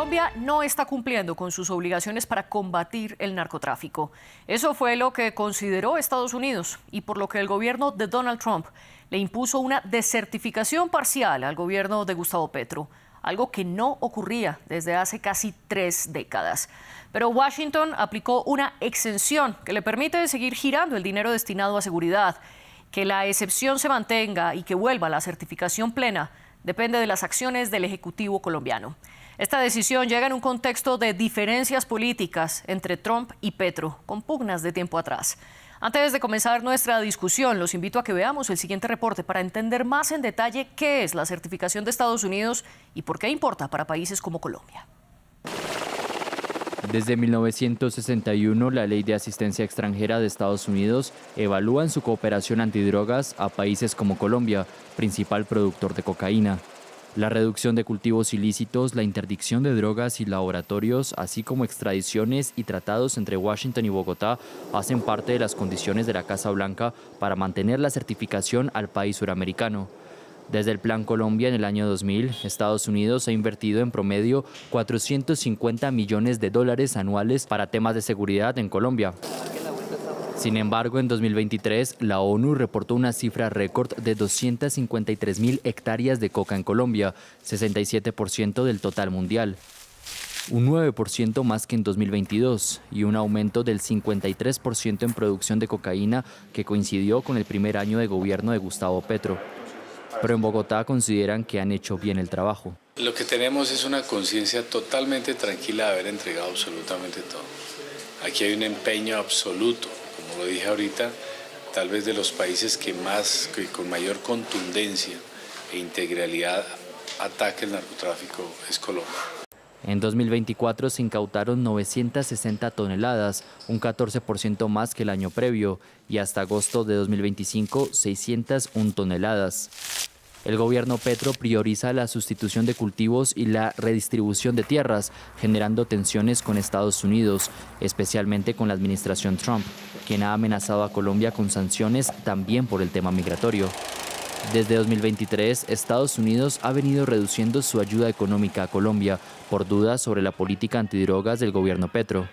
Colombia no está cumpliendo con sus obligaciones para combatir el narcotráfico. Eso fue lo que consideró Estados Unidos y por lo que el gobierno de Donald Trump le impuso una desertificación parcial al gobierno de Gustavo Petro, algo que no ocurría desde hace casi 3 décadas. Pero Washington aplicó una exención que le permite seguir girando el dinero destinado a seguridad. Que la excepción se mantenga y que vuelva a la certificación plena depende de las acciones del Ejecutivo colombiano. Esta decisión llega en un contexto de diferencias políticas entre Trump y Petro, con pugnas de tiempo atrás. Antes de comenzar nuestra discusión, los invito a que veamos el siguiente reporte para entender más en detalle qué es la certificación de Estados Unidos y por qué importa para países como Colombia. Desde 1961, la Ley de Asistencia Extranjera de Estados Unidos evalúa en su cooperación antidrogas a países como Colombia, principal productor de cocaína. La reducción de cultivos ilícitos, la interdicción de drogas y laboratorios, así como extradiciones y tratados entre Washington y Bogotá, hacen parte de las condiciones de la Casa Blanca para mantener la certificación al país suramericano. Desde el Plan Colombia en el año 2000, Estados Unidos ha invertido en promedio $450 millones anuales para temas de seguridad en Colombia. Sin embargo, en 2023, la ONU reportó una cifra récord de 253.000 hectáreas de coca en Colombia, 67% del total mundial. Un 9% más que en 2022 y un aumento del 53% en producción de cocaína que coincidió con el primer año de gobierno de Gustavo Petro. Pero en Bogotá consideran que han hecho bien el trabajo. Lo que tenemos es una conciencia totalmente tranquila de haber entregado absolutamente todo. Aquí hay un empeño absoluto, como lo dije ahorita, tal vez de los países que con mayor contundencia e integralidad ataca el narcotráfico es Colombia. En 2024 se incautaron 960 toneladas, un 14% más que el año previo, y hasta agosto de 2025, 601 toneladas. El gobierno Petro prioriza la sustitución de cultivos y la redistribución de tierras, generando tensiones con Estados Unidos, especialmente con la administración Trump, quien ha amenazado a Colombia con sanciones también por el tema migratorio. Desde 2023, Estados Unidos ha venido reduciendo su ayuda económica a Colombia por dudas sobre la política antidrogas del gobierno Petro.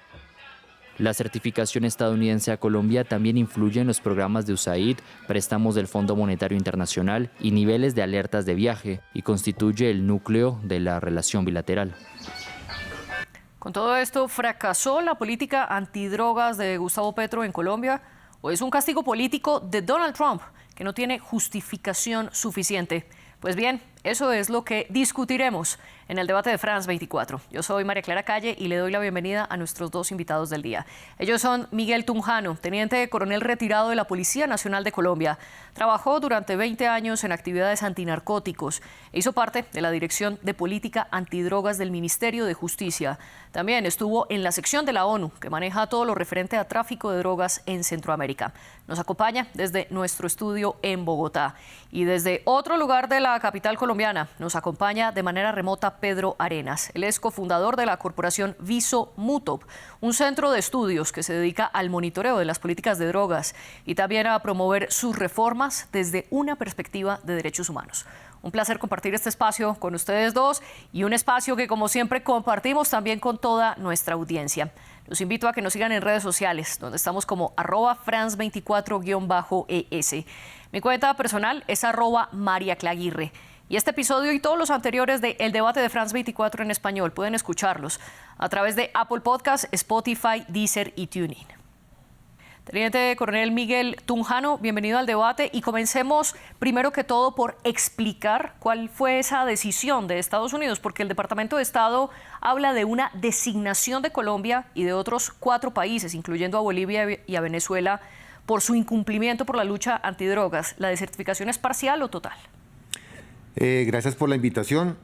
La certificación estadounidense a Colombia también influye en los programas de USAID, préstamos del Fondo Monetario Internacional y niveles de alertas de viaje, y constituye el núcleo de la relación bilateral. Con todo esto, ¿fracasó la política antidrogas de Gustavo Petro en Colombia o es un castigo político de Donald Trump que no tiene justificación suficiente? Pues bien, eso es lo que discutiremos en el debate de France 24. Yo soy María Clara Calle y le doy la bienvenida a nuestros dos invitados del día. Ellos son Miguel Tunjano, teniente coronel retirado de la Policía Nacional de Colombia. Trabajó durante 20 años en actividades antinarcóticos e hizo parte de la Dirección de Política Antidrogas del Ministerio de Justicia. También estuvo en la sección de la ONU que maneja todo lo referente a tráfico de drogas en Centroamérica. Nos acompaña desde nuestro estudio en Bogotá. Y desde otro lugar de la capital colombiana nos acompaña de manera remota Pedro Arenas. Él es cofundador de la corporación Viso Mutop, un centro de estudios que se dedica al monitoreo de las políticas de drogas y también a promover sus reformas desde una perspectiva de derechos humanos. Un placer compartir este espacio con ustedes dos y un espacio que, como siempre, compartimos también con toda nuestra audiencia. Los invito a que nos sigan en redes sociales, donde estamos como @France24_ES. Mi cuenta personal es @MariaClaguirre. Y este episodio y todos los anteriores de El Debate de France 24 en español pueden escucharlos a través de Apple Podcasts, Spotify, Deezer y TuneIn. Teniente Coronel Miguel Tunjano, bienvenido al debate y comencemos primero que todo por explicar cuál fue esa decisión de Estados Unidos, porque el Departamento de Estado habla de una designación de Colombia y de otros 4 países, incluyendo a Bolivia y a Venezuela, por su incumplimiento por la lucha antidrogas. ¿La desertificación es parcial o total? Gracias por la invitación.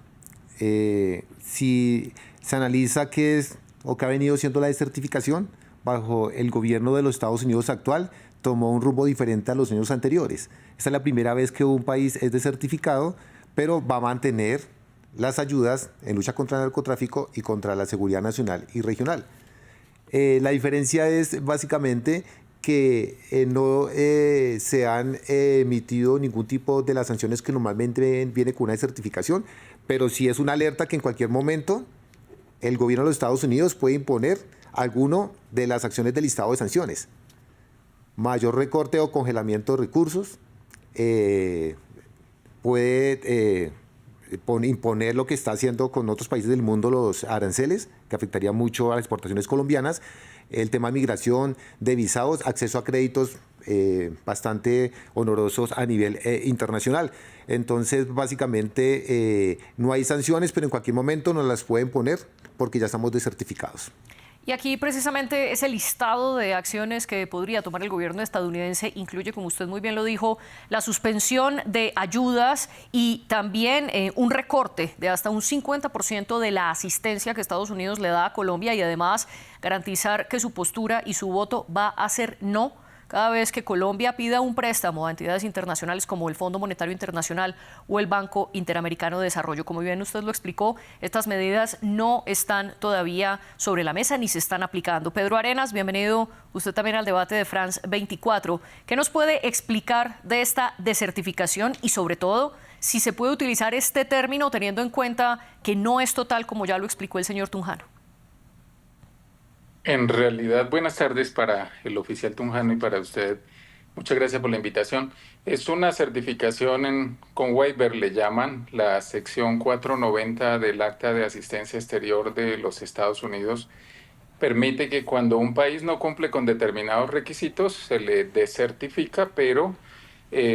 Si se analiza qué es o qué ha venido siendo la desertificación, bajo el gobierno de los Estados Unidos actual, tomó un rumbo diferente a los años anteriores. Esta es la primera vez que un país es desertificado, pero va a mantener las ayudas en lucha contra el narcotráfico y contra la seguridad nacional y regional. La diferencia es básicamente que no se han emitido ningún tipo de las sanciones que normalmente viene con una certificación, pero sí es una alerta que en cualquier momento el gobierno de los Estados Unidos puede imponer alguno de las acciones del listado de sanciones. Mayor recorte o congelamiento de recursos, puede imponer lo que está haciendo con otros países del mundo, los aranceles, que afectaría mucho a las exportaciones colombianas, el tema de migración, de visados, acceso a créditos bastante honorosos a nivel internacional. Entonces, básicamente, no hay sanciones, pero en cualquier momento nos las pueden poner porque ya estamos desertificados. Y aquí precisamente ese listado de acciones que podría tomar el gobierno estadounidense incluye, como usted muy bien lo dijo, la suspensión de ayudas y también un recorte de hasta un 50% de la asistencia que Estados Unidos le da a Colombia y además garantizar que su postura y su voto va a ser no cada vez que Colombia pida un préstamo a entidades internacionales como el Fondo Monetario Internacional o el Banco Interamericano de Desarrollo. Como bien usted lo explicó, estas medidas no están todavía sobre la mesa ni se están aplicando. Pedro Arenas, bienvenido usted también al debate de France 24. ¿Qué nos puede explicar de esta desertificación y sobre todo si se puede utilizar este término teniendo en cuenta que no es total como ya lo explicó el señor Tunjano? En realidad, buenas tardes para el oficial Tunjano y para usted. Muchas gracias por la invitación. Es una certificación con waiver, le llaman, la sección 490 del Acta de Asistencia Exterior de los Estados Unidos. Permite que cuando un país no cumple con determinados requisitos, se le desertifica, pero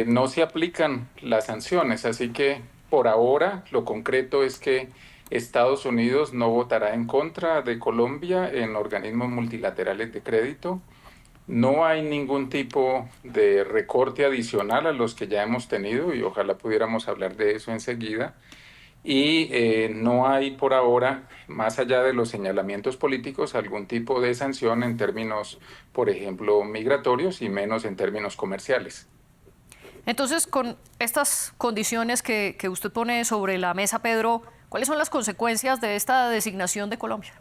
no se aplican las sanciones. Así que por ahora lo concreto es que Estados Unidos no votará en contra de Colombia en organismos multilaterales de crédito. No hay ningún tipo de recorte adicional a los que ya hemos tenido y ojalá pudiéramos hablar de eso enseguida. Y no hay por ahora, más allá de los señalamientos políticos, algún tipo de sanción en términos, por ejemplo, migratorios y menos en términos comerciales. Entonces, con estas condiciones que usted pone sobre la mesa, Pedro, ¿cuáles son las consecuencias de esta designación de Colombia?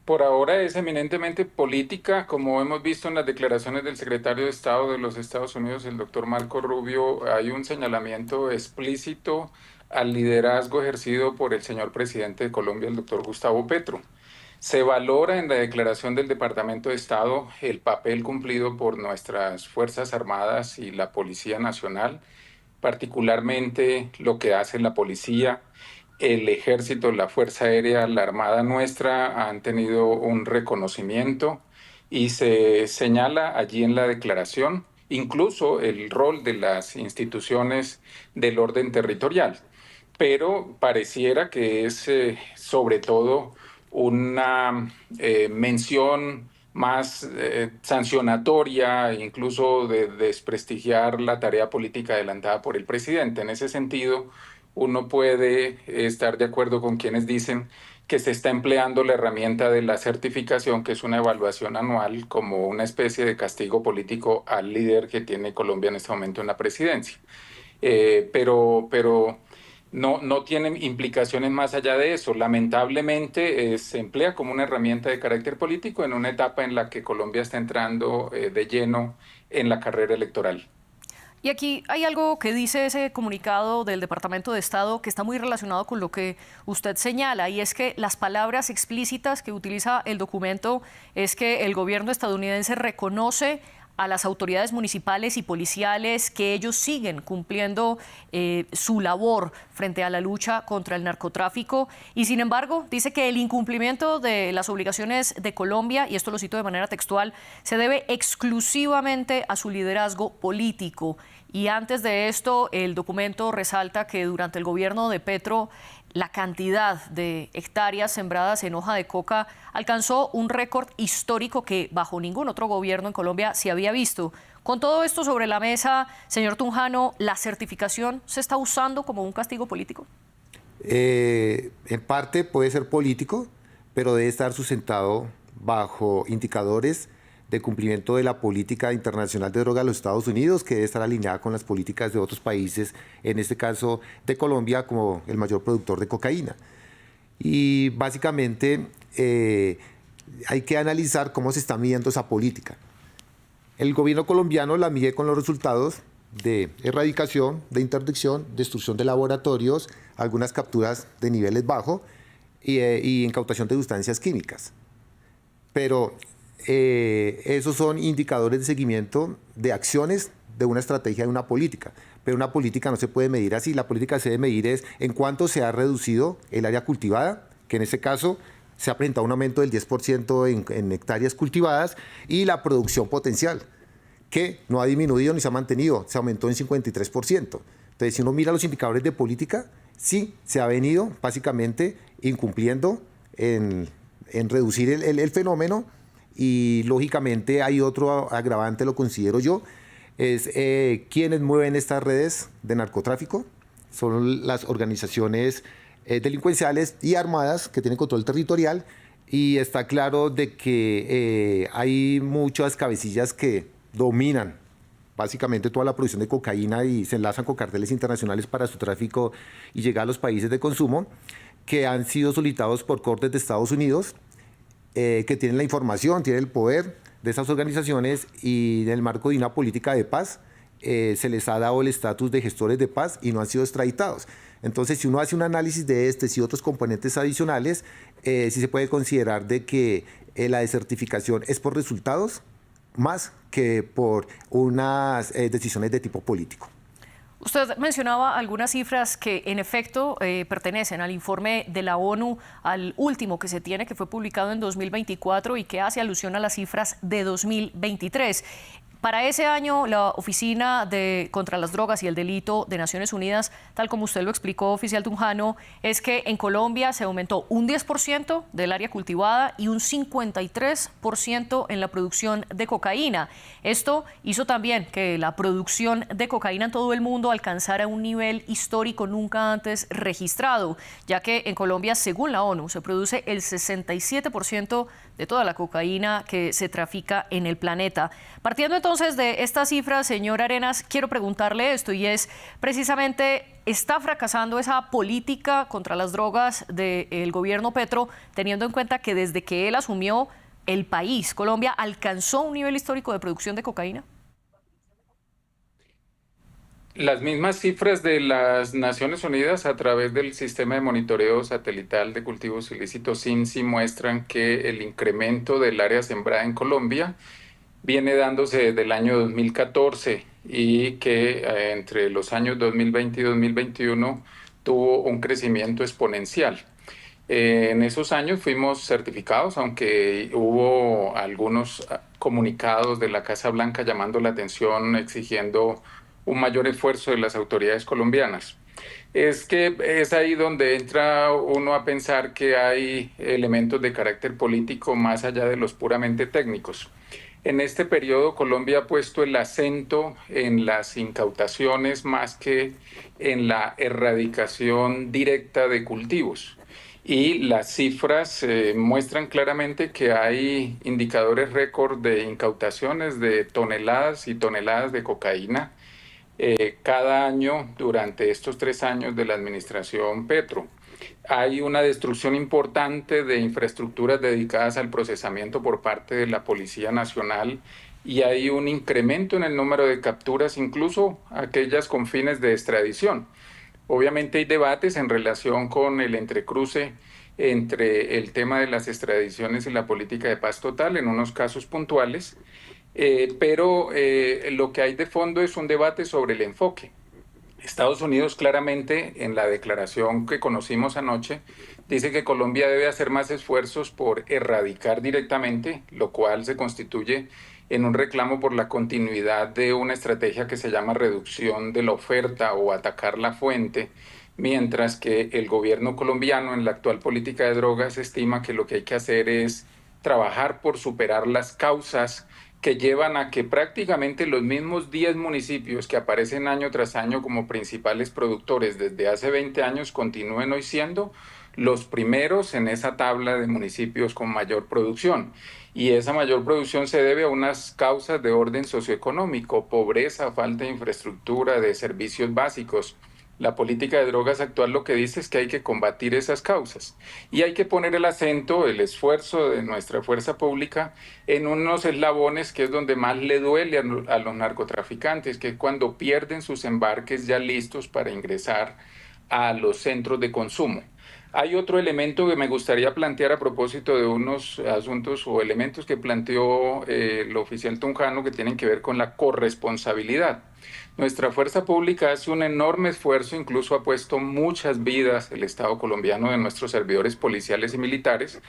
Por ahora es eminentemente política, como hemos visto en las declaraciones del secretario de Estado de los Estados Unidos, el doctor Marco Rubio. Hay un señalamiento explícito al liderazgo ejercido por el señor presidente de Colombia, el doctor Gustavo Petro. Se valora en la declaración del Departamento de Estado el papel cumplido por nuestras Fuerzas Armadas y la Policía Nacional, particularmente lo que hace la policía, el ejército, la Fuerza Aérea, la Armada nuestra han tenido un reconocimiento y se señala allí en la declaración incluso el rol de las instituciones del orden territorial. Pero pareciera que es sobre todo una mención más sancionatoria, incluso de desprestigiar la tarea política adelantada por el presidente. En ese sentido, uno puede estar de acuerdo con quienes dicen que se está empleando la herramienta de la certificación, que es una evaluación anual, como una especie de castigo político al líder que tiene Colombia en este momento en la presidencia. Pero no tienen implicaciones más allá de eso. Lamentablemente se emplea como una herramienta de carácter político en una etapa en la que Colombia está entrando de lleno en la carrera electoral. Y aquí hay algo que dice ese comunicado del Departamento de Estado que está muy relacionado con lo que usted señala, y es que las palabras explícitas que utiliza el documento es que el gobierno estadounidense reconoce a las autoridades municipales y policiales que ellos siguen cumpliendo su labor frente a la lucha contra el narcotráfico y, sin embargo, dice que el incumplimiento de las obligaciones de Colombia, y esto lo cito de manera textual, se debe exclusivamente a su liderazgo político. Y antes de esto, el documento resalta que durante el gobierno de Petro la cantidad de hectáreas sembradas en hoja de coca alcanzó un récord histórico que bajo ningún otro gobierno en Colombia se había visto. Con todo esto sobre la mesa, señor Tunjano, ¿la certificación se está usando como un castigo político? En parte puede ser político, pero debe estar sustentado bajo indicadores de cumplimiento de la política internacional de drogas de los Estados Unidos, que debe estar alineada con las políticas de otros países, en este caso de Colombia como el mayor productor de cocaína. Y básicamente hay que analizar cómo se está midiendo esa política. El gobierno colombiano la mide con los resultados de erradicación, de interdicción, destrucción de laboratorios, algunas capturas de niveles bajos, y incautación de sustancias químicas. Pero esos son indicadores de seguimiento de acciones de una estrategia, de una política. Pero una política no se puede medir así. La política se debe medir es en cuánto se ha reducido el área cultivada, que en este caso se ha presentado un aumento del 10% en hectáreas cultivadas, y la producción potencial, que no ha disminuido ni se ha mantenido, se aumentó en 53%. Entonces, si uno mira los indicadores de política, sí se ha venido básicamente incumpliendo en reducir el fenómeno, y lógicamente hay otro agravante, lo considero yo, es quienes mueven estas redes de narcotráfico, son las organizaciones delincuenciales y armadas que tienen control territorial, y está claro de que hay muchas cabecillas que dominan básicamente toda la producción de cocaína y se enlazan con carteles internacionales para su tráfico y llegar a los países de consumo, que han sido solicitados por cortes de Estados Unidos, que tienen la información, tienen el poder de esas organizaciones, y en el marco de una política de paz se les ha dado el estatus de gestores de paz y no han sido extraditados. Entonces, si uno hace un análisis de y otros componentes adicionales, sí se puede considerar de que la desertificación es por resultados más que por unas decisiones de tipo político. Usted mencionaba algunas cifras que en efecto pertenecen al informe de la ONU, al último que se tiene, que fue publicado en 2024 y que hace alusión a las cifras de 2023. Para ese año, la Oficina contra las Drogas y el Delito de Naciones Unidas, tal como usted lo explicó, oficial Tunjano, es que en Colombia se aumentó un 10% del área cultivada y un 53% en la producción de cocaína. Esto hizo también que la producción de cocaína en todo el mundo alcanzara un nivel histórico nunca antes registrado, ya que en Colombia, según la ONU, se produce el 67% de toda la cocaína que se trafica en el planeta. Partiendo entonces de estas cifras, señor Arenas, quiero preguntarle esto, y es precisamente, ¿está fracasando esa política contra las drogas del gobierno Petro, teniendo en cuenta que desde que él asumió, el país, Colombia, alcanzó un nivel histórico de producción de cocaína? Las mismas cifras de las Naciones Unidas a través del sistema de monitoreo satelital de cultivos ilícitos SINCI muestran que el incremento del área sembrada en Colombia viene dándose desde el año 2014 y que entre los años 2020 y 2021 tuvo un crecimiento exponencial. En esos años fuimos certificados, aunque hubo algunos comunicados de la Casa Blanca llamando la atención, exigiendo un mayor esfuerzo de las autoridades colombianas. Es que es ahí donde entra uno a pensar que hay elementos de carácter político más allá de los puramente técnicos. En este periodo Colombia ha puesto el acento en las incautaciones más que en la erradicación directa de cultivos. Y las cifras muestran claramente que hay indicadores récord de incautaciones de toneladas y toneladas de cocaína cada año durante estos 3 años de la administración Petro. Hay una destrucción importante de infraestructuras dedicadas al procesamiento por parte de la Policía Nacional, y hay un incremento en el número de capturas, incluso aquellas con fines de extradición. Obviamente hay debates en relación con el entrecruce entre el tema de las extradiciones y la política de paz total en unos casos puntuales, pero lo que hay de fondo es un debate sobre el enfoque. Estados Unidos claramente, en la declaración que conocimos anoche, dice que Colombia debe hacer más esfuerzos por erradicar directamente, lo cual se constituye en un reclamo por la continuidad de una estrategia que se llama reducción de la oferta o atacar la fuente, mientras que el gobierno colombiano en la actual política de drogas estima que lo que hay que hacer es trabajar por superar las causas que llevan a que prácticamente los mismos 10 municipios que aparecen año tras año como principales productores desde hace 20 años continúen hoy siendo los primeros en esa tabla de municipios con mayor producción. Y esa mayor producción se debe a unas causas de orden socioeconómico, pobreza, falta de infraestructura, de servicios básicos. La política de drogas actual lo que dice es que hay que combatir esas causas y hay que poner el acento, el esfuerzo de nuestra fuerza pública en unos eslabones que es donde más le duele a los narcotraficantes, que es cuando pierden sus embarques ya listos para ingresar a los centros de consumo. Hay otro elemento que me gustaría plantear a propósito de unos asuntos o elementos que planteó el oficial Tunjano que tienen que ver con la corresponsabilidad. Nuestra fuerza pública hace un enorme esfuerzo, incluso ha puesto muchas vidas el Estado colombiano de nuestros servidores policiales y militares,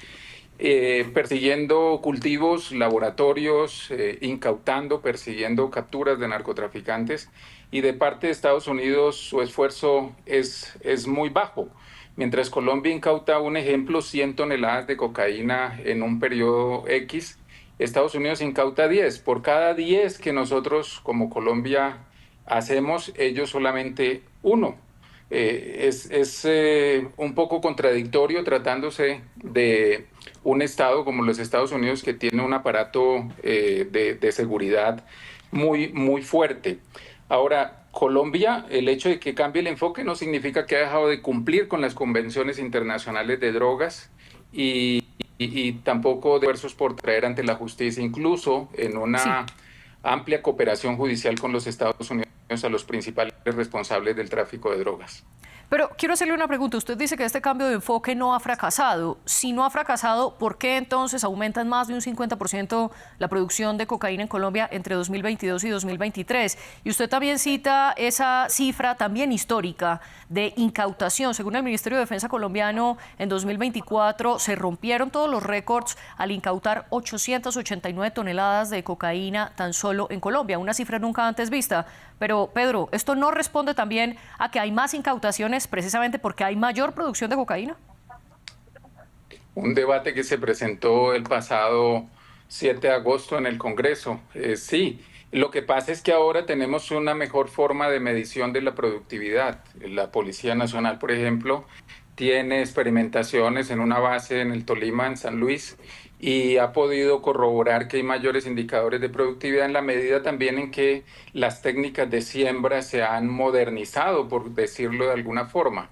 persiguiendo cultivos, laboratorios, incautando, persiguiendo capturas de narcotraficantes, y de parte de Estados Unidos su esfuerzo es muy bajo. Mientras Colombia incauta, un ejemplo, 100 toneladas de cocaína en un periodo X, Estados Unidos incauta 10. Por cada 10 que nosotros como Colombia hacemos, ellos solamente 1. Es un poco contradictorio tratándose de un Estado como los Estados Unidos que tiene un aparato de seguridad muy fuerte. Ahora, Colombia, el hecho de que cambie el enfoque no significa que ha dejado de cumplir con las convenciones internacionales de drogas y tampoco de esfuerzos por traer ante la justicia, incluso en una amplia cooperación judicial con los Estados Unidos a los principales responsables del tráfico de drogas. Pero quiero hacerle una pregunta. Usted dice que este cambio de enfoque no ha fracasado. Si no ha fracasado, ¿por qué entonces aumentan más de un 50% la producción de cocaína en Colombia entre 2022 y 2023? Y usted también cita esa cifra también histórica de incautación. Según el Ministerio de Defensa colombiano, en 2024 se rompieron todos los récords al incautar 889 toneladas de cocaína tan solo en Colombia, una cifra nunca antes vista. Pero, Pedro, ¿esto no responde también a que hay más incautaciones precisamente porque hay mayor producción de cocaína? Un debate que se presentó el pasado 7 de agosto en el Congreso. Sí, lo que pasa es que ahora tenemos una mejor forma de medición de la productividad. La Policía Nacional, por ejemplo, tiene experimentaciones en una base en el Tolima, en San Luis, y ha podido corroborar que hay mayores indicadores de productividad en la medida también en que las técnicas de siembra se han modernizado, por decirlo de alguna forma.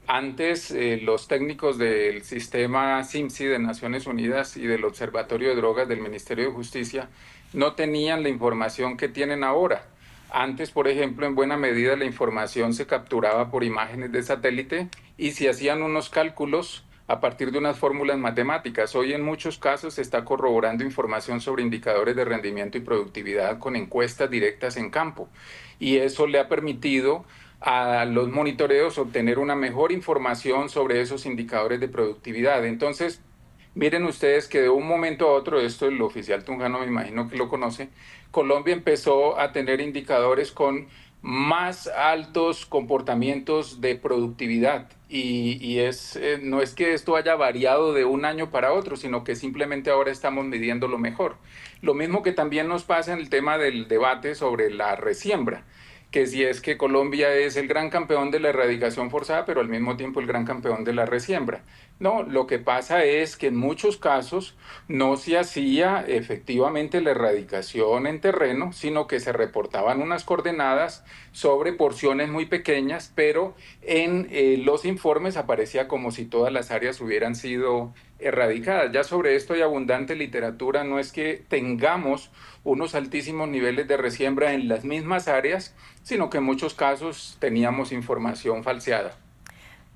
Antes, los técnicos del sistema CIMSI de Naciones Unidas y del Observatorio de Drogas del Ministerio de Justicia no tenían la información que tienen ahora. Antes, por ejemplo, en buena medida la información se capturaba por imágenes de satélite y se hacían unos cálculos a partir de unas fórmulas matemáticas. Hoy en muchos casos se está corroborando información sobre indicadores de rendimiento y productividad con encuestas directas en campo. Y eso le ha permitido a los monitoreos obtener una mejor información sobre esos indicadores de productividad. Entonces, miren ustedes que de un momento a otro, esto el oficial Tunjano me imagino que lo conoce, Colombia empezó a tener indicadores con más altos comportamientos de productividad y no es que esto haya variado de un año para otro, sino que simplemente ahora estamos midiéndolo mejor. Lo mismo que también nos pasa en el tema del debate sobre la resiembra, que si es que Colombia es el gran campeón de la erradicación forzada, pero al mismo tiempo el gran campeón de la resiembra. No, lo que pasa es que en muchos casos no se hacía efectivamente la erradicación en terreno, sino que se reportaban unas coordenadas sobre porciones muy pequeñas, pero en los informes aparecía como si todas las áreas hubieran sido erradicadas. Ya sobre esto hay abundante literatura, no es que tengamos unos altísimos niveles de resiembra en las mismas áreas, sino que en muchos casos teníamos información falseada.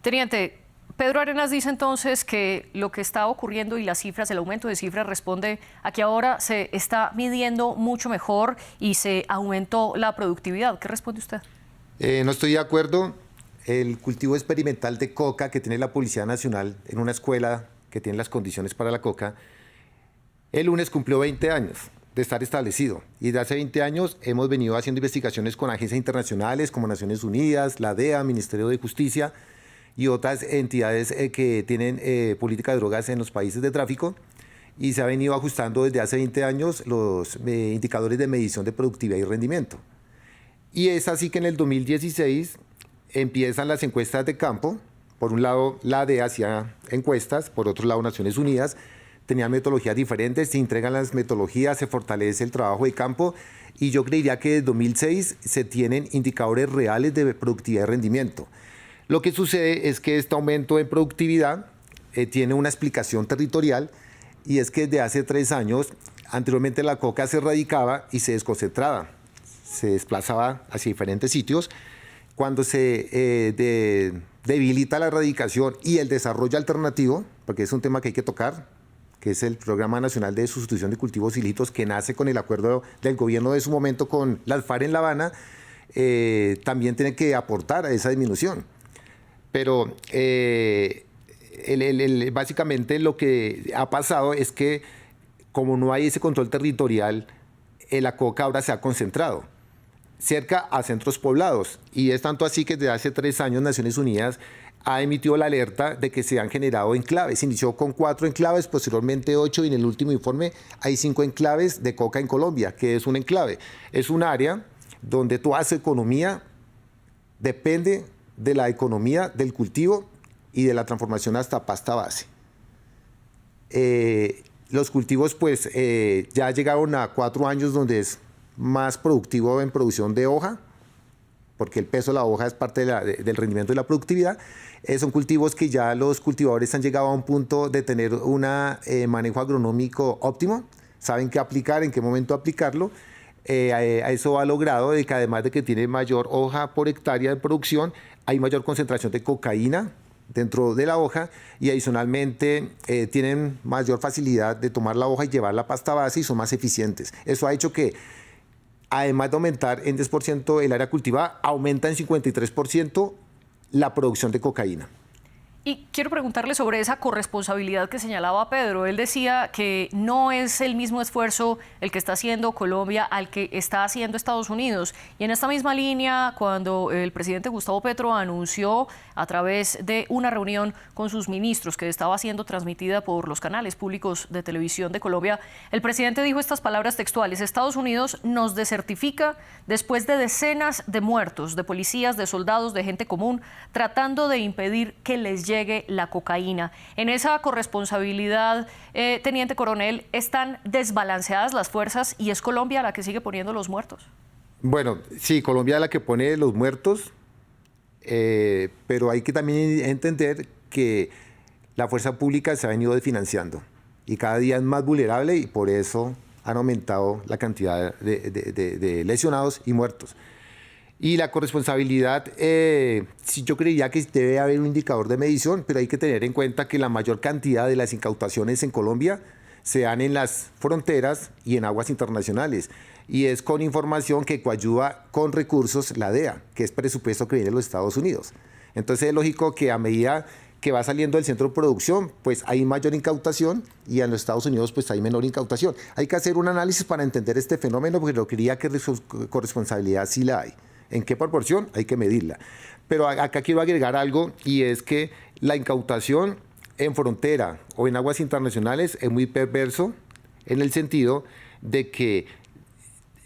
Teniente, Pedro Arenas dice entonces que lo que está ocurriendo y las cifras, el aumento de cifras responde a que ahora se está midiendo mucho mejor y se aumentó la productividad. ¿Qué responde usted? No estoy de acuerdo. El cultivo experimental de coca que tiene la Policía Nacional en una escuela que tiene las condiciones para la coca, el lunes cumplió 20 años de estar establecido. Y desde hace 20 años hemos venido haciendo investigaciones con agencias internacionales como Naciones Unidas, la DEA, Ministerio de Justicia y otras entidades que tienen política de drogas en los países de tráfico. Y se ha venido ajustando desde hace 20 años los indicadores de medición de productividad y rendimiento. Y es así que en el 2016 empiezan las encuestas de campo. Por un lado, la DEA hacía encuestas, por otro lado, Naciones Unidas tenía metodologías diferentes, se entregan las metodologías, se fortalece el trabajo de campo y yo creería que desde 2006 se tienen indicadores reales de productividad y rendimiento. Lo que sucede es que este aumento en productividad tiene una explicación territorial y es que desde hace 3 años, anteriormente la coca se erradicaba y se desconcentraba, se desplazaba hacia diferentes sitios. Cuando se debilita la erradicación y el desarrollo alternativo, porque es un tema que hay que tocar, que es el Programa Nacional de Sustitución de Cultivos Ilícitos, que nace con el acuerdo del gobierno de su momento con las FARC en La Habana, también tiene que aportar a esa disminución. Pero básicamente lo que ha pasado es que como no hay ese control territorial, la coca ahora se ha concentrado cerca a centros poblados. Y es tanto así que desde hace 3 años Naciones Unidas ha emitido la alerta de que se han generado enclaves. Inició con 4 enclaves, posteriormente 8 y en el último informe hay 5 enclaves de coca en Colombia. ¿Qué es un enclave? Es un área donde toda su economía depende de la economía del cultivo y de la transformación hasta pasta base. Los cultivos pues ya llegaron a 4 años donde es más productivo en producción de hoja, porque el peso de la hoja es parte del rendimiento de la productividad. Son cultivos que ya los cultivadores han llegado a un punto de tener un manejo agronómico óptimo, saben qué aplicar, en qué momento aplicarlo. A eso ha logrado de que además de que tiene mayor hoja por hectárea de producción, hay mayor concentración de cocaína dentro de la hoja y adicionalmente tienen mayor facilidad de tomar la hoja y llevarla a pasta base y son más eficientes. Eso ha hecho que, además de aumentar en 10% el área cultivada, aumenta en 53% la producción de cocaína. Y quiero preguntarle sobre esa corresponsabilidad que señalaba Pedro. Él decía que no es el mismo esfuerzo el que está haciendo Colombia al que está haciendo Estados Unidos. Y en esta misma línea, cuando el presidente Gustavo Petro anunció a través de una reunión con sus ministros que estaba siendo transmitida por los canales públicos de televisión de Colombia, el presidente dijo estas palabras textuales: Estados Unidos nos desertifica después de decenas de muertos, de policías, de soldados, de gente común, tratando de impedir que les llegue la cocaína. En esa corresponsabilidad, teniente coronel, ¿están desbalanceadas las fuerzas y es Colombia la que sigue poniendo los muertos? Bueno, sí, Colombia es la que pone los muertos, pero hay que también entender que la fuerza pública se ha venido desfinanciando y cada día es más vulnerable y por eso han aumentado la cantidad de lesionados y muertos. Y la corresponsabilidad, sí, yo creía que debe haber un indicador de medición, pero hay que tener en cuenta que la mayor cantidad de las incautaciones en Colombia se dan en las fronteras y en aguas internacionales. Y es con información que coadyuva con recursos la DEA, que es presupuesto que viene de los Estados Unidos. Entonces es lógico que a medida que va saliendo del centro de producción, pues hay mayor incautación y en los Estados Unidos pues hay menor incautación. Hay que hacer un análisis para entender este fenómeno, porque lo quería que corresponsabilidad sí la hay. ¿En qué proporción? Hay que medirla. Pero acá quiero agregar algo, y es que la incautación en frontera o en aguas internacionales es muy perverso en el sentido de que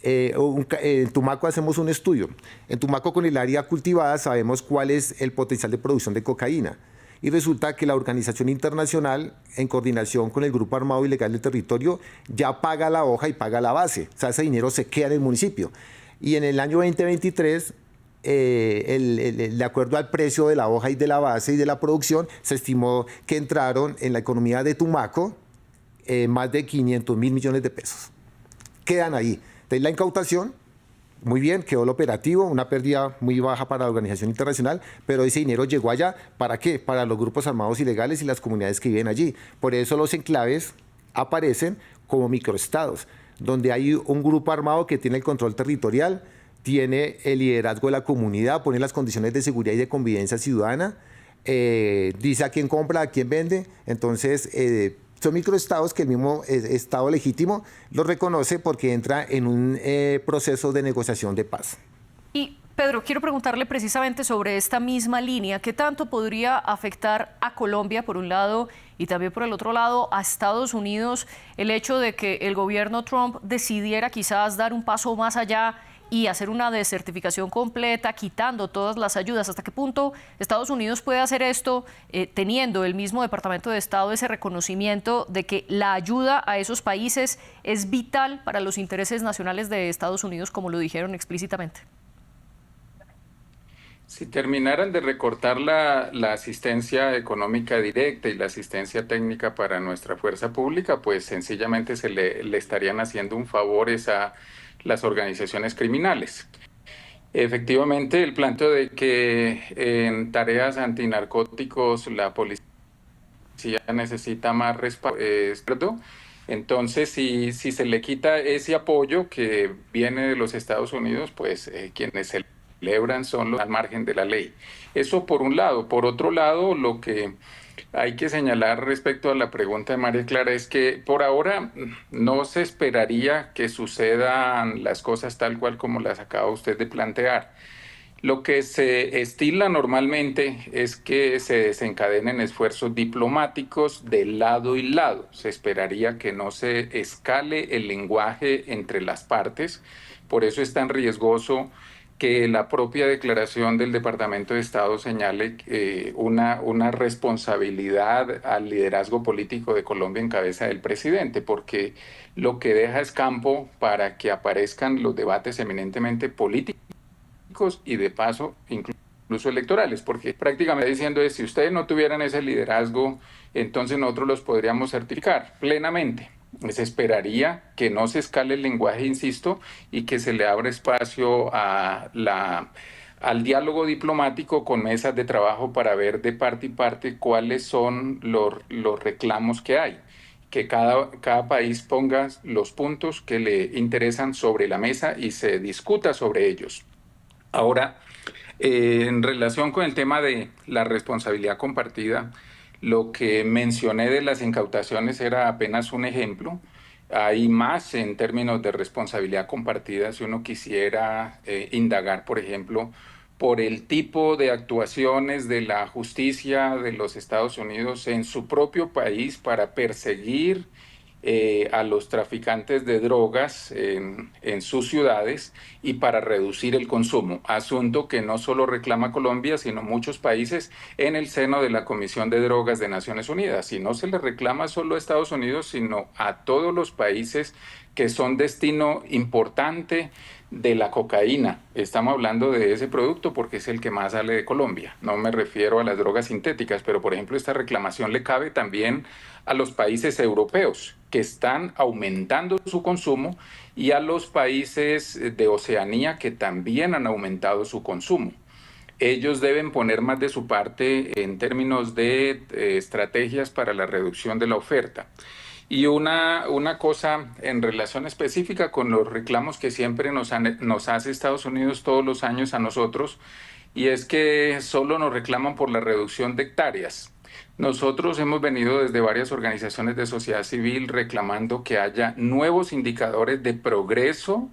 en Tumaco hacemos un estudio. En Tumaco, con el área cultivada, sabemos cuál es el potencial de producción de cocaína. Y resulta que la organización internacional, en coordinación con el Grupo Armado Ilegal del Territorio, ya paga la hoja y paga la base. O sea, ese dinero se queda en el municipio. Y en el año 2023, de acuerdo al precio de la hoja y de la base y de la producción, se estimó que entraron en la economía de Tumaco más de 500.000 millones de pesos. Quedan ahí. Entonces la incautación, muy bien, quedó el operativo, una pérdida muy baja para la organización internacional, pero ese dinero llegó allá, ¿para qué? Para los grupos armados ilegales y las comunidades que viven allí. Por eso los enclaves aparecen como microestados, donde hay un grupo armado que tiene el control territorial, tiene el liderazgo de la comunidad, pone las condiciones de seguridad y de convivencia ciudadana, dice a quién compra, a quién vende. Entonces, son microestados que el mismo Estado legítimo los reconoce porque entra en un proceso de negociación de paz. Y Pedro, quiero preguntarle precisamente sobre esta misma línea. ¿Qué tanto podría afectar a Colombia, por un lado, y también por el otro lado a Estados Unidos, el hecho de que el gobierno Trump decidiera quizás dar un paso más allá y hacer una desertificación completa, quitando todas las ayudas? ¿Hasta qué punto Estados Unidos puede hacer esto teniendo el mismo Departamento de Estado ese reconocimiento de que la ayuda a esos países es vital para los intereses nacionales de Estados Unidos, como lo dijeron explícitamente? Si terminaran de recortar la asistencia económica directa y la asistencia técnica para nuestra fuerza pública, pues sencillamente le estarían haciendo un favor a las organizaciones criminales. Efectivamente, el planteo de que en tareas antinarcóticos la policía necesita más respaldo es cierto. Entonces, si se le quita ese apoyo que viene de los Estados Unidos, pues quienes celebran son los al margen de la ley. Eso por un lado. Por otro lado, lo que hay que señalar respecto a la pregunta de María Clara es que por ahora no se esperaría que sucedan las cosas tal cual como las acaba usted de plantear. Lo que se estila normalmente es que se desencadenen esfuerzos diplomáticos de lado y lado. Se esperaría que no se escale el lenguaje entre las partes. Por eso es tan riesgoso que la propia declaración del Departamento de Estado señale una responsabilidad al liderazgo político de Colombia en cabeza del presidente, porque lo que deja es campo para que aparezcan los debates eminentemente políticos y de paso incluso electorales, porque prácticamente diciendo es si ustedes no tuvieran ese liderazgo, entonces nosotros los podríamos certificar plenamente. Se esperaría que no se escale el lenguaje, insisto, y que se le abra espacio al diálogo diplomático con mesas de trabajo para ver de parte y parte cuáles son los reclamos que hay. Que cada país ponga los puntos que le interesan sobre la mesa y se discuta sobre ellos. Ahora, en relación con el tema de la responsabilidad compartida, lo que mencioné de las incautaciones era apenas un ejemplo. Hay más en términos de responsabilidad compartida si uno quisiera indagar, por ejemplo, por el tipo de actuaciones de la justicia de los Estados Unidos en su propio país para perseguir a los traficantes de drogas en sus ciudades y para reducir el consumo, asunto que no solo reclama Colombia, sino muchos países en el seno de la Comisión de Drogas de Naciones Unidas. Y no se le reclama solo a Estados Unidos, sino a todos los países que son destino importante de la cocaína. Estamos hablando de ese producto porque es el que más sale de Colombia. No me refiero a las drogas sintéticas, pero por ejemplo esta reclamación le cabe también a los países europeos que están aumentando su consumo y a los países de Oceanía que también han aumentado su consumo. Ellos deben poner más de su parte en términos de estrategias para la reducción de la oferta. Y una cosa en relación específica con los reclamos que siempre nos hace Estados Unidos todos los años a nosotros, y es que solo nos reclaman por la reducción de hectáreas. Nosotros hemos venido desde varias organizaciones de sociedad civil reclamando que haya nuevos indicadores de progreso,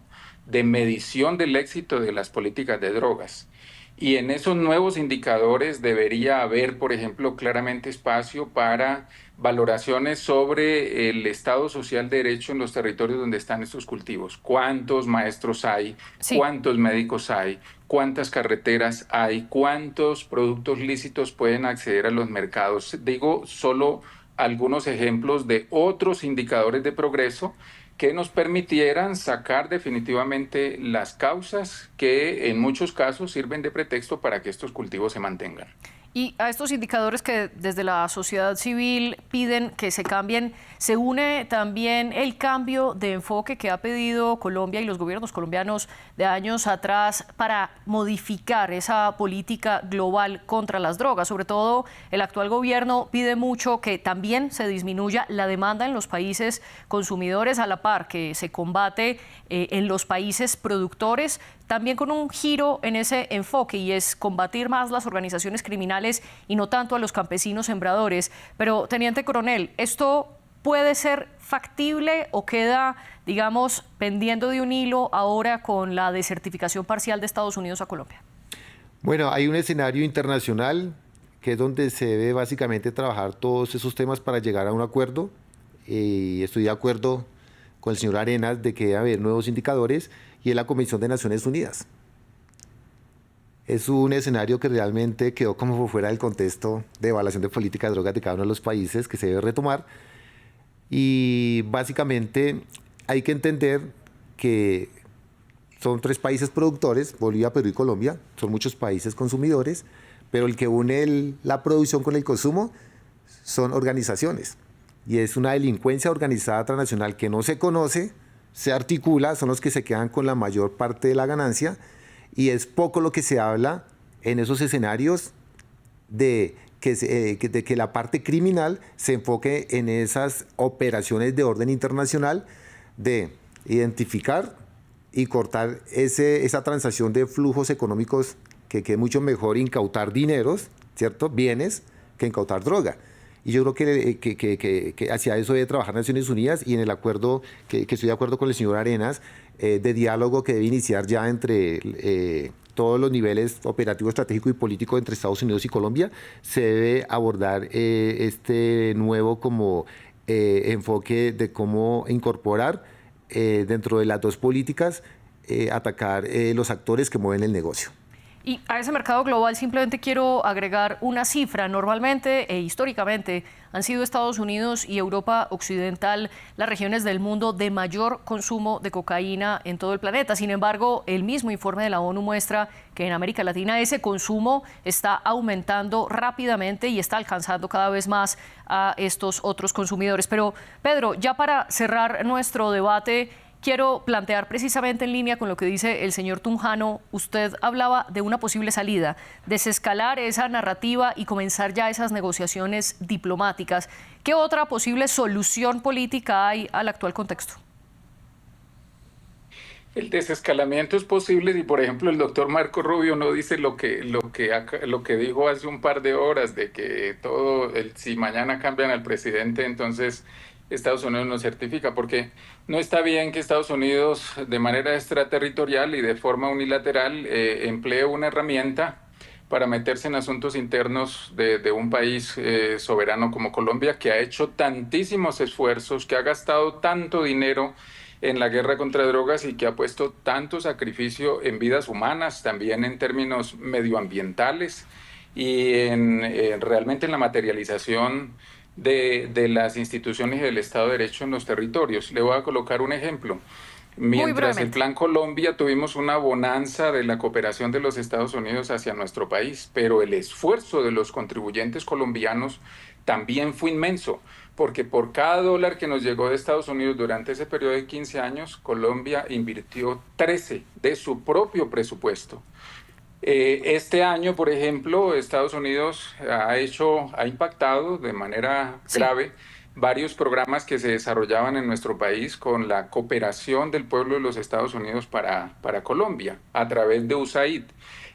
de medición del éxito de las políticas de drogas. Y en esos nuevos indicadores debería haber, por ejemplo, claramente espacio para valoraciones sobre el estado social de derecho en los territorios donde están estos cultivos. ¿Cuántos maestros hay? Sí. ¿Cuántos médicos hay? ¿Cuántas carreteras hay? ¿Cuántos productos lícitos pueden acceder a los mercados? Digo solo algunos ejemplos de otros indicadores de progreso que nos permitieran sacar definitivamente las causas que en muchos casos sirven de pretexto para que estos cultivos se mantengan. Y a estos indicadores que desde la sociedad civil piden que se cambien, se une también el cambio de enfoque que ha pedido Colombia y los gobiernos colombianos de años atrás para modificar esa política global contra las drogas. Sobre todo, el actual gobierno pide mucho que también se disminuya la demanda en los países consumidores a la par que se combate en los países productores, también con un giro en ese enfoque, y es combatir más las organizaciones criminales y no tanto a los campesinos sembradores. Pero, teniente coronel, ¿esto puede ser factible o queda, digamos, pendiendo de un hilo ahora con la desertificación parcial de Estados Unidos a Colombia? Bueno, hay un escenario internacional que es donde se debe básicamente trabajar todos esos temas para llegar a un acuerdo. Estoy de acuerdo con el señor Arenas de que debe haber nuevos indicadores, y es la Comisión de Naciones Unidas. Es un escenario que realmente quedó como por fuera del contexto de evaluación de políticas de drogas de cada uno de los países, que se debe retomar. Y básicamente hay que entender que son 3 países productores, Bolivia, Perú y Colombia, son muchos países consumidores, pero el que une la producción con el consumo son organizaciones. Y es una delincuencia organizada transnacional que no se conoce, se articula, son los que se quedan con la mayor parte de la ganancia, Y es poco lo que se habla en esos escenarios de que la parte criminal se enfoque en esas operaciones de orden internacional de identificar y cortar esa transacción de flujos económicos, que es mucho mejor incautar dineros, ¿cierto? Bienes, que incautar droga. Y yo creo que hacia eso debe trabajar Naciones Unidas, y en el acuerdo, que estoy de acuerdo con el señor Arenas, de diálogo que debe iniciar ya entre todos los niveles operativo, estratégico y político entre Estados Unidos y Colombia, se debe abordar este nuevo como enfoque de cómo incorporar dentro de las dos políticas, atacar los actores que mueven el negocio. Y a ese mercado global simplemente quiero agregar una cifra. Normalmente e históricamente han sido Estados Unidos y Europa Occidental las regiones del mundo de mayor consumo de cocaína en todo el planeta. Sin embargo, el mismo informe de la ONU muestra que en América Latina ese consumo está aumentando rápidamente y está alcanzando cada vez más a estos otros consumidores. Pero, Pedro, ya para cerrar nuestro debate, quiero plantear precisamente en línea con lo que dice el señor Tunjano. Usted hablaba de una posible salida, desescalar esa narrativa y comenzar ya esas negociaciones diplomáticas. ¿Qué otra posible solución política hay al actual contexto? El desescalamiento es posible si, por ejemplo, el doctor Marco Rubio no dice lo que dijo hace un par de horas, de que si mañana cambian al presidente, entonces Estados Unidos nos certifica, porque no está bien que Estados Unidos de manera extraterritorial y de forma unilateral emplee una herramienta para meterse en asuntos internos de un país soberano como Colombia, que ha hecho tantísimos esfuerzos, que ha gastado tanto dinero en la guerra contra drogas y que ha puesto tanto sacrificio en vidas humanas, también en términos medioambientales y realmente en la materialización de las instituciones y del Estado de Derecho en los territorios. Le voy a colocar un ejemplo. Mientras el Plan Colombia tuvimos una bonanza de la cooperación de los Estados Unidos hacia nuestro país, pero el esfuerzo de los contribuyentes colombianos también fue inmenso, porque por cada dólar que nos llegó de Estados Unidos durante ese periodo de 15 años, Colombia invirtió 13 de su propio presupuesto. Este año, por ejemplo, Estados Unidos ha impactado de manera grave varios programas que se desarrollaban en nuestro país con la cooperación del pueblo de los Estados Unidos para Colombia a través de USAID.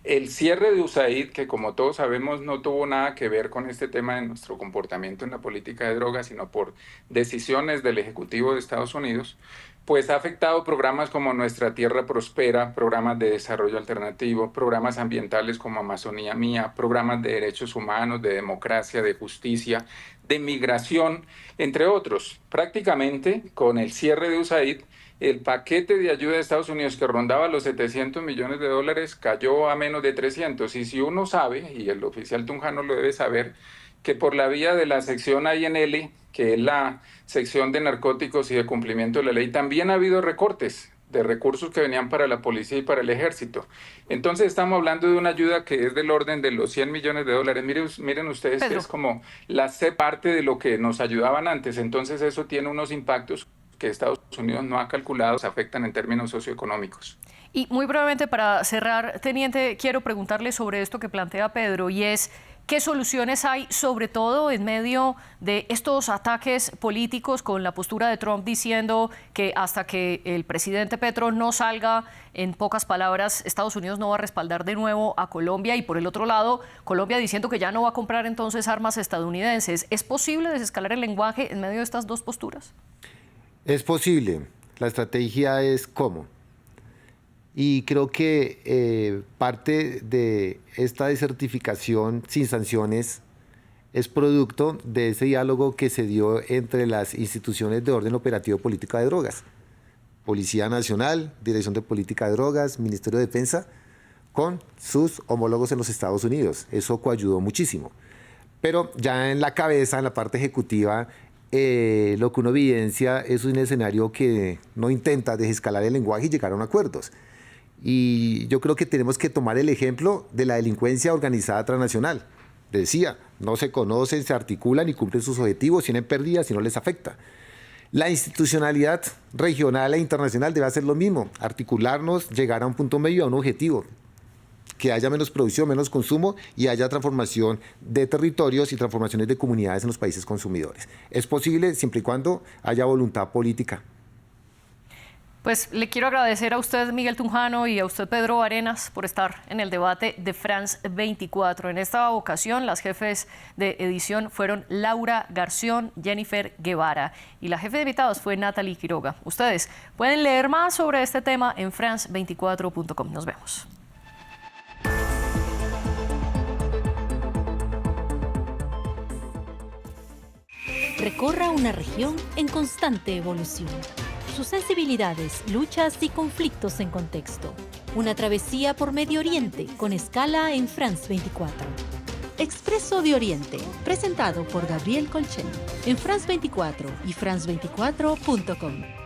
El cierre de USAID, que como todos sabemos no tuvo nada que ver con este tema de nuestro comportamiento en la política de drogas, sino por decisiones del Ejecutivo de Estados Unidos, pues ha afectado programas como Nuestra Tierra Prospera, programas de desarrollo alternativo, programas ambientales como Amazonía Mía, programas de derechos humanos, de democracia, de justicia, de migración, entre otros. Prácticamente, con el cierre de USAID, el paquete de ayuda de Estados Unidos, que rondaba los 700 millones de dólares, cayó a menos de 300. Y si uno sabe, y el oficial Tunjano lo debe saber, que por la vía de la sección INL, que es la sección de narcóticos y de cumplimiento de la ley, también ha habido recortes de recursos que venían para la policía y para el ejército. Entonces estamos hablando de una ayuda que es del orden de los 100 millones de dólares. Miren ustedes, Pedro, que es como la parte de lo que nos ayudaban antes. Entonces eso tiene unos impactos que Estados Unidos no ha calculado, se afectan en términos socioeconómicos. Y muy brevemente, para cerrar, teniente, quiero preguntarle sobre esto que plantea Pedro, y es ¿qué soluciones hay, sobre todo en medio de estos ataques políticos, con la postura de Trump diciendo que hasta que el presidente Petro no salga, en pocas palabras, Estados Unidos no va a respaldar de nuevo a Colombia, y por el otro lado, Colombia diciendo que ya no va a comprar entonces armas estadounidenses? ¿Es posible desescalar el lenguaje en medio de estas dos posturas? Es posible. La estrategia es cómo. Y creo que parte de esta desertificación sin sanciones es producto de ese diálogo que se dio entre las instituciones de orden operativo de política de drogas. Policía Nacional, Dirección de Política de Drogas, Ministerio de Defensa, con sus homólogos en los Estados Unidos. Eso coayudó muchísimo. Pero ya en la cabeza, en la parte ejecutiva, lo que uno evidencia es un escenario que no intenta desescalar el lenguaje y llegar a acuerdos. Y yo creo que tenemos que tomar el ejemplo de la delincuencia organizada transnacional. Decía, no se conocen, se articulan y cumplen sus objetivos, tienen pérdidas y no les afecta. La institucionalidad regional e internacional debe hacer lo mismo, articularnos, llegar a un punto medio, a un objetivo. que haya menos producción, menos consumo y haya transformación de territorios y transformaciones de comunidades en los países consumidores. Es posible siempre y cuando haya voluntad política. Pues le quiero agradecer a usted, Miguel Tunjano, y a usted, Pedro Arenas, por estar en el debate de France 24. En esta ocasión, las jefes de edición fueron Laura Garción, Jennifer Guevara, y la jefe de invitados fue Natalie Quiroga. Ustedes pueden leer más sobre este tema en france24.com. Nos vemos. Recorra una región en constante evolución. Sus sensibilidades, luchas y conflictos en contexto. Una travesía por Medio Oriente con escala en France 24. Expreso de Oriente, presentado por Gabriel Colchen, en France 24 y france24.com.